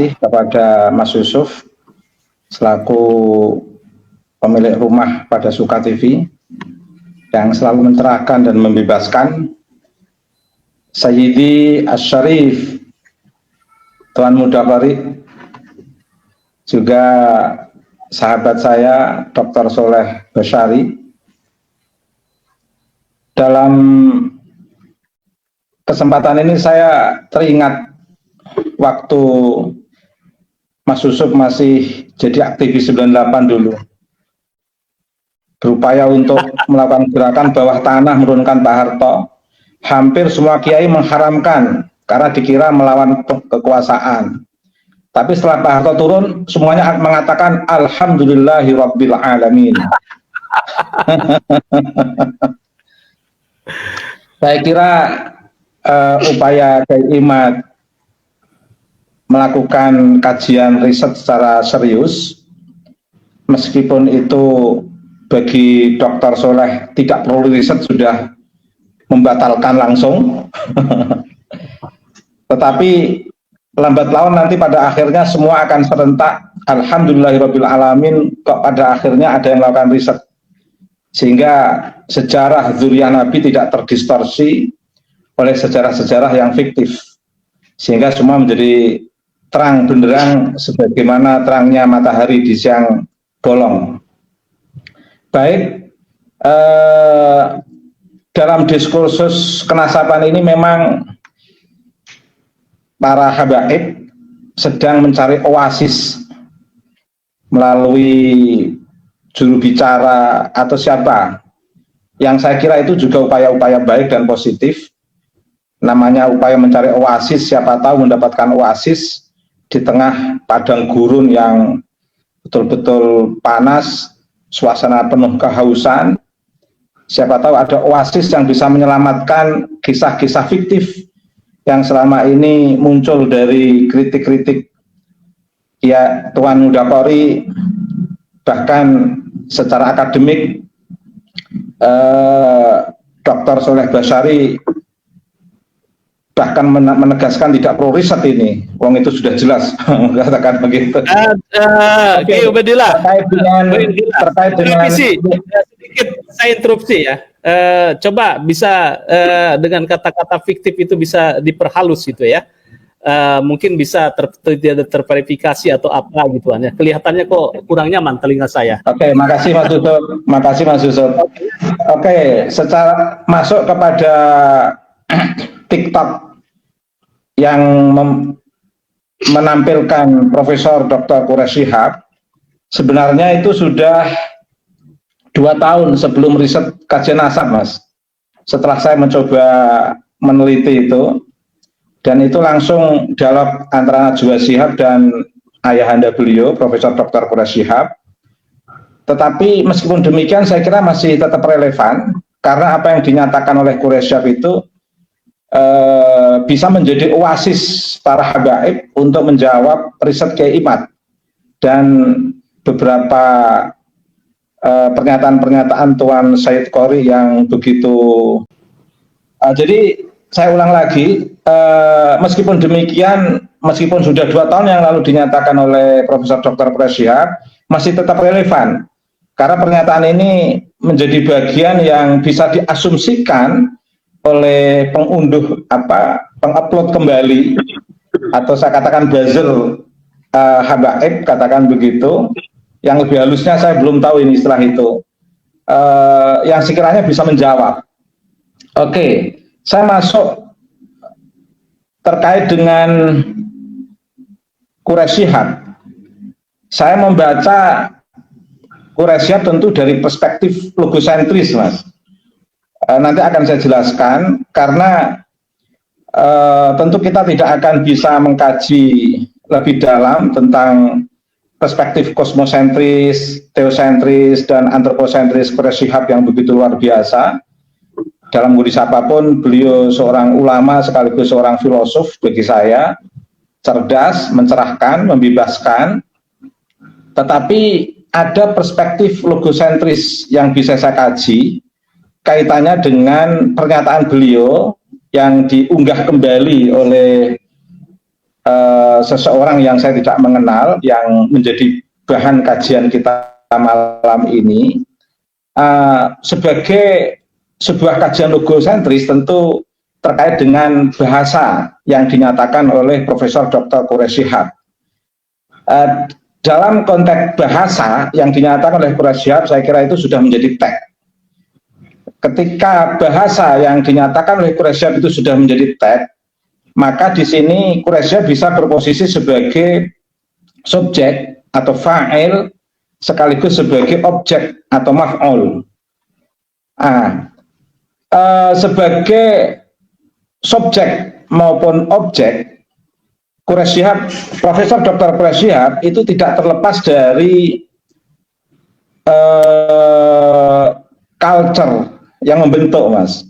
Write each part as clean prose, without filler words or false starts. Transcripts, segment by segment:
kasih kepada Mas Yusuf selaku pemilik rumah pada Suka TV yang selalu mencerahkan dan membebaskan. Sayyidi Asy-Syarif Tuan Muda Qari, juga sahabat saya Dr. Soleh Basyari. Dalam kesempatan ini saya teringat waktu Mas Yusuf masih jadi aktivis 98 dulu, berupaya untuk melakukan gerakan bawah tanah menurunkan Pak Harto. Hampir semua kiai mengharamkan karena dikira melawan kekuasaan. Tapi setelah Pak Harto turun, semuanya mengatakan Alhamdulillahirabbil alamin. Saya kira upaya Kiai Imad melakukan kajian riset secara serius, meskipun itu bagi Dr. Soleh tidak perlu riset, sudah membatalkan langsung. Tetapi lambat laun nanti pada akhirnya semua akan serentak Alhamdulillahirabbil alamin, kok pada akhirnya ada yang melakukan riset, sehingga sejarah dzurriyyah Nabi tidak terdistorsi oleh sejarah-sejarah yang fiktif, sehingga semua menjadi terang benderang sebagaimana terangnya matahari di siang bolong. Baik, dalam diskursus kenasapan ini memang para habaib sedang mencari oasis melalui juru bicara atau siapa, yang saya kira itu juga upaya-upaya baik dan positif. Namanya upaya mencari oasis, siapa tahu mendapatkan oasis di tengah padang gurun yang betul-betul panas, suasana penuh kehausan. Siapa tahu ada oasis yang bisa menyelamatkan kisah-kisah fiktif yang selama ini muncul dari kritik-kritik ya Tuan Muda Qari, bahkan secara akademik Dr. Soleh Basyari bahkan menegaskan tidak perlu riset ini, wong itu sudah jelas mengatakan begitu. Oke, Ubedillah. Terkait dengan sedikit saya interupsi ya. Coba bisa dengan kata-kata fiktif itu bisa diperhalus itu ya. Mungkin bisa terverifikasi atau apa gitu ya. Kelihatannya kok kurang nyaman telinga saya. Oke, makasih Mas Yusuf. Makasih Mas Yusuf. Oke, secara masuk kepada TikTok yang menampilkan Profesor Dr. Quraish Shihab, sebenarnya itu sudah 2 tahun sebelum riset kajian nasab, Mas. Setelah saya mencoba meneliti itu, dan itu langsung dialog antara Najwa Shihab dan ayahanda beliau, Profesor Dr. Quraish Shihab. Tetapi meskipun demikian, saya kira masih tetap relevan, karena apa yang dinyatakan oleh Quraish Shihab itu bisa menjadi oasis para habaib untuk menjawab riset Kiai Imad dan beberapa pernyataan-pernyataan Tuan Said Qori yang begitu. Jadi saya ulang lagi, meskipun demikian, meskipun sudah 2 tahun yang lalu dinyatakan oleh Profesor Dr. Quraish Shihab, masih tetap relevan karena pernyataan ini menjadi bagian yang bisa diasumsikan oleh pengunduh pengupload kembali, atau saya katakan buzzer habaib, katakan begitu. Yang lebih halusnya saya belum tahu ini istilah itu, yang sekiranya bisa menjawab. Oke, saya masuk terkait dengan Quraish Shihab. Saya membaca Quraish Shihab tentu dari perspektif logosentris, Mas. Nanti akan saya jelaskan, karena tentu kita tidak akan bisa mengkaji lebih dalam tentang perspektif kosmosentris, teosentris, dan antroposentris Quraish Shihab yang begitu luar biasa. Dalam kondisi apapun, beliau seorang ulama sekaligus seorang filosof bagi saya, cerdas, mencerahkan, membebaskan, tetapi ada perspektif logosentris yang bisa saya kaji, kaitannya dengan pernyataan beliau yang diunggah kembali oleh seseorang yang saya tidak mengenal yang menjadi bahan kajian kita malam ini sebagai sebuah kajian logosentris tentu terkait dengan bahasa yang dinyatakan oleh Profesor Dr. Quraish Shihab. Dalam konteks bahasa yang dinyatakan oleh Quraish Shihab, saya kira itu sudah menjadi teks. Ketika bahasa yang dinyatakan oleh Quraish Shihab itu sudah menjadi teks, maka di sini Quraish Shihab bisa berposisi sebagai subjek atau fa'il sekaligus sebagai objek atau maf'ul. Sebagai subjek maupun objek, Quraish Shihab, Profesor Dr. Quraish Shihab itu tidak terlepas dari culture yang membentuk, Mas,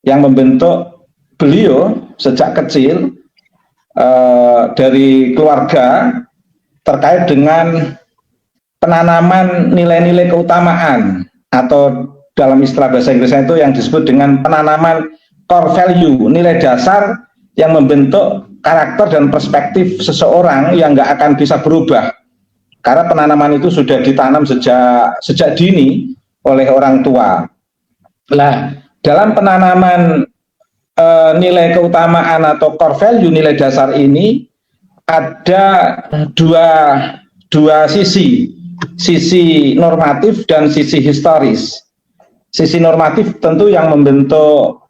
yang membentuk beliau sejak kecil dari keluarga terkait dengan penanaman nilai-nilai keutamaan, atau dalam istilah bahasa Inggrisnya itu yang disebut dengan penanaman core value, nilai dasar yang membentuk karakter dan perspektif seseorang yang nggak akan bisa berubah, karena penanaman itu sudah ditanam sejak dini oleh orang tua. Nah, dalam penanaman nilai keutamaan atau core value, nilai dasar ini ada dua sisi normatif dan sisi historis. Sisi normatif tentu yang membentuk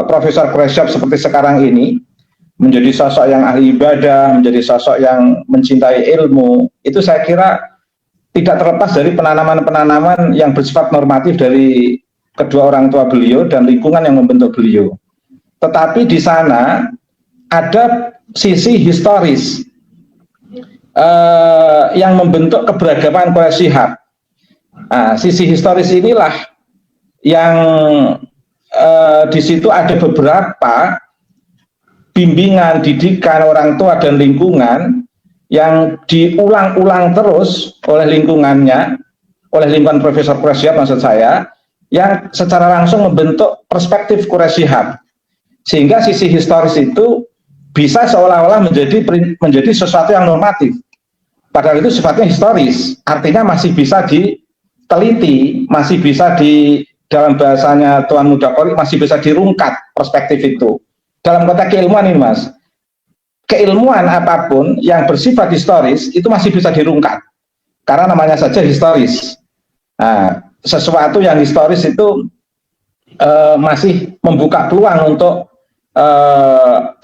Profesor Quraish Shihab seperti sekarang ini, menjadi sosok yang ahli ibadah, menjadi sosok yang mencintai ilmu, itu saya kira tidak terlepas dari penanaman-penanaman yang bersifat normatif dari kedua orang tua beliau dan lingkungan yang membentuk beliau. Tetapi di sana ada sisi historis yang membentuk keberagaman Quraish Shihab. Sisi historis inilah yang di situ ada beberapa bimbingan, didikan orang tua dan lingkungan yang diulang-ulang terus oleh lingkungannya, oleh lingkungan Profesor Quraish Shihab maksud saya, yang secara langsung membentuk perspektif Quraish Shihab, sehingga sisi historis itu bisa seolah-olah menjadi sesuatu yang normatif, padahal itu sifatnya historis, artinya masih bisa diteliti, masih bisa dalam bahasanya Tuan Muda Qorik, masih bisa dirungkat perspektif itu. Dalam konteks keilmuan ini, Mas, keilmuan apapun yang bersifat historis itu masih bisa dirungkat, karena namanya saja historis. Sesuatu yang historis itu masih membuka peluang untuk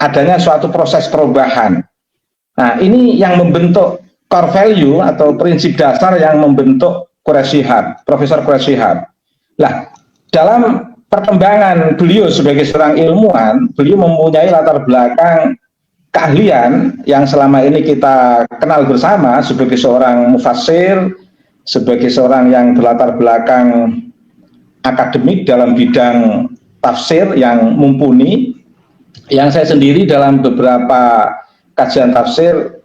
adanya suatu proses perubahan. Nah, ini yang membentuk core value atau prinsip dasar yang membentuk Quraish Shihab, Profesor Quraish Shihab. Nah, dalam perkembangan beliau sebagai seorang ilmuwan, beliau mempunyai latar belakang keahlian yang selama ini kita kenal bersama sebagai seorang mufassir, sebagai seorang yang berlatar belakang akademik dalam bidang tafsir yang mumpuni, yang saya sendiri dalam beberapa kajian tafsir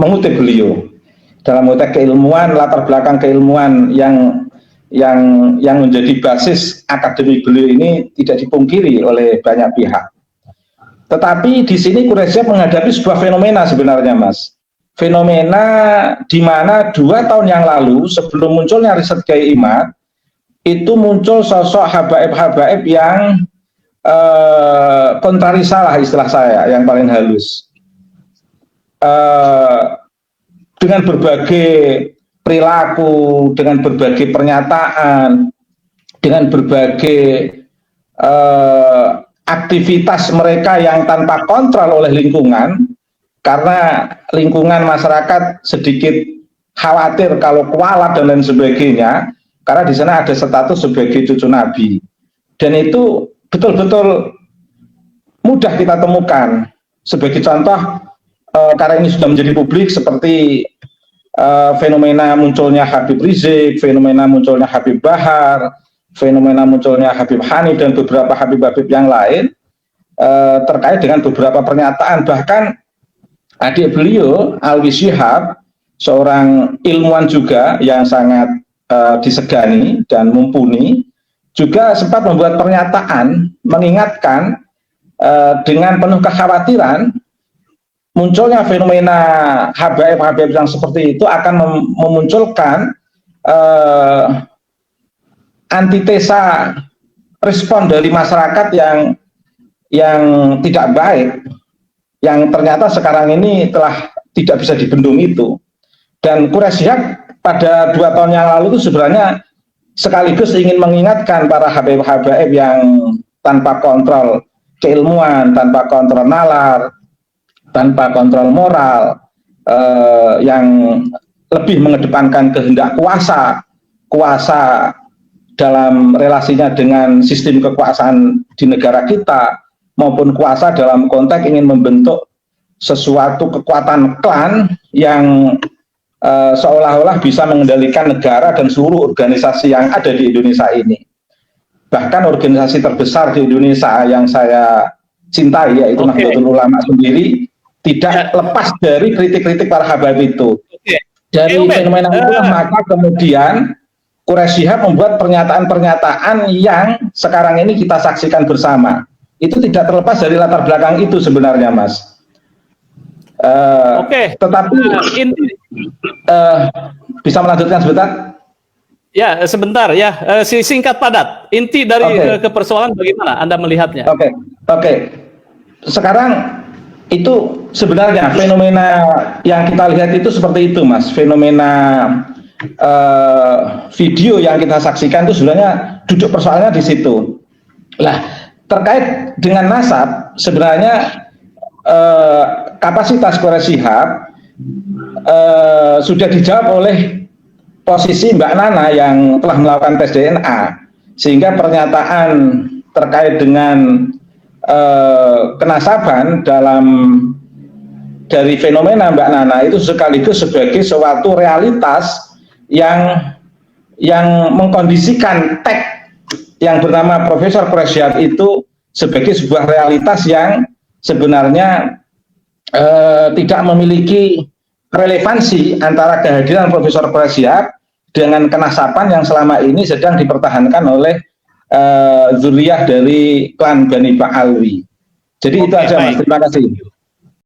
mengutip beliau dalam konteks keilmuan, latar belakang keilmuan yang menjadi basis akademik beliau ini tidak dipungkiri oleh banyak pihak. Tetapi di sini Quraish Shihab menghadapi sebuah fenomena sebenarnya, Mas. Fenomena di mana 2 tahun yang lalu sebelum munculnya riset Kiai Imad, itu muncul sosok habaib-habaib yang kontrarisalah, istilah saya yang paling halus, dengan berbagai perilaku, dengan berbagai pernyataan, dengan berbagai aktivitas mereka yang tanpa kontrol oleh lingkungan, karena lingkungan masyarakat sedikit khawatir kalau kualat dan lain sebagainya, karena di sana ada status sebagai cucu Nabi, dan itu betul-betul mudah kita temukan. Sebagai contoh, karena ini sudah menjadi publik, seperti fenomena munculnya Habib Rizik, fenomena munculnya Habib Bahar, fenomena munculnya Habib Hanif dan beberapa Habib-Habib yang lain, terkait dengan beberapa pernyataan. Bahkan adik beliau, Alwi Shihab, seorang ilmuwan juga yang sangat disegani dan mumpuni, juga sempat membuat pernyataan mengingatkan dengan penuh kekhawatiran munculnya fenomena HBF yang seperti itu akan memunculkan antitesa respon dari masyarakat yang tidak baik, yang ternyata sekarang ini telah tidak bisa dibendung itu. Dan Quraish Shihab pada 2 tahun yang lalu itu sebenarnya sekaligus ingin mengingatkan para HBF yang tanpa kontrol keilmuan, tanpa kontrol nalar, tanpa kontrol moral, yang lebih mengedepankan kehendak kuasa dalam relasinya dengan sistem kekuasaan di negara kita, maupun kuasa dalam konteks ingin membentuk sesuatu kekuatan klan yang seolah-olah bisa mengendalikan negara dan seluruh organisasi yang ada di Indonesia ini. Bahkan organisasi terbesar di Indonesia yang saya cintai, yaitu Nahdlatul Ulama sendiri, tidak lepas dari kritik-kritik para HBF itu. Dari fenomena itulah maka kemudian Quraish Shihab membuat pernyataan-pernyataan yang sekarang ini kita saksikan bersama. Itu tidak terlepas dari latar belakang itu sebenarnya, Mas. Tetapi bisa melanjutkan sebentar? Ya, sebentar ya. Singkat padat. Inti dari kepersoalan bagaimana Anda melihatnya? Oke. Sekarang itu sebenarnya fenomena yang kita lihat itu seperti itu, Mas. Fenomena video yang kita saksikan itu sebenarnya duduk persoalannya di situ. Lah, terkait dengan nasab, sebenarnya kapasitas Quraish Shihab sudah dijawab oleh posisi Mbak Nana yang telah melakukan tes DNA, sehingga pernyataan terkait dengan kenasaban dari fenomena Mbak Nana itu sekaligus sebagai suatu realitas yang mengkondisikan teks yang bernama Profesor Quraish Shihab itu sebagai sebuah realitas yang sebenarnya tidak memiliki relevansi antara kehadiran Profesor Quraish Shihab dengan kenasaban yang selama ini sedang dipertahankan oleh zuriyah dari klan Bani Ba'alwi. Jadi itu aja, Mas. Terima kasih.